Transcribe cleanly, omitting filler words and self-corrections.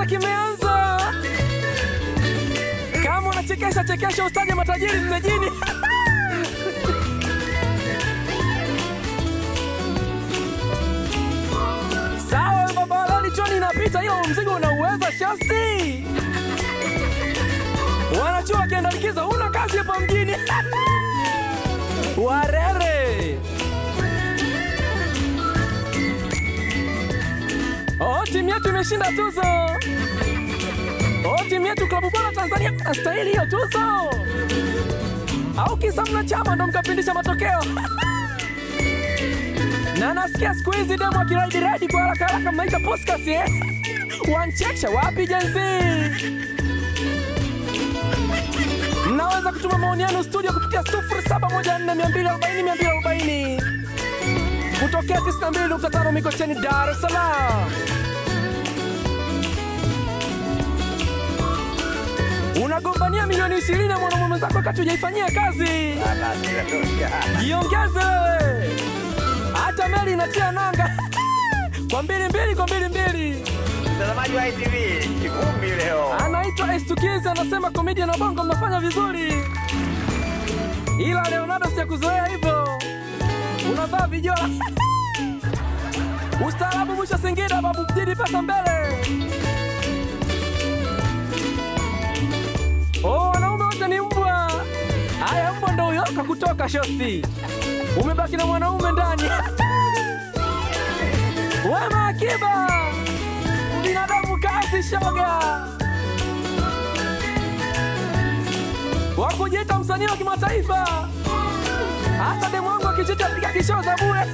Kiza kimeanza. Kama unachekesha chekesha ustaje matajiri stejini. Sawa baba lali choni inapita hiyo mzigo unauweza Shosti. Wanachuo wakienda likizo una kazi hapa mjini. Warere. Oh, timu yetu imeshinda tuzo. Oh, timu yetu klabu bora Tanzania inastahili hiyo tuzo. Au kisa mna chama ndo mkapindisha matokeo. Na nasikia siku hizi demo akiraidi kwa haraka haraka mnaita podcast eh. Wanchekesha wapi jenzi? Mnaweza kutuma maoni yenu studio kupitia 0714240240 kutokea 92.5 Mikocheni, Dar es Salaam. Unagombania milioni 20 na mwanamume mwenzako wakati hujaifanyia kazi. Jiongeze. Hata meli inatia nanga. Kwa mbili. Mtazamaji wa ITV, kivumbi leo. Anaitwa Estukizi anasema comedian na bongo mnafanya vizuri. Ila Leonardo sijakuzoea hivyo. Unavaa vijola. Ustaarabu mwisho Singida babu mjini pesa mbele. Oh, wanaume wote ni mbwa. Haya mbwa ndo huyo kakutoka Shosti. Umebaki na mwanaume ndani. Wema Akiba. Binadamu kazi shoga. Wakujiita msanii wa kimataifa. Hata demu wangu akijita piga kishoza bure.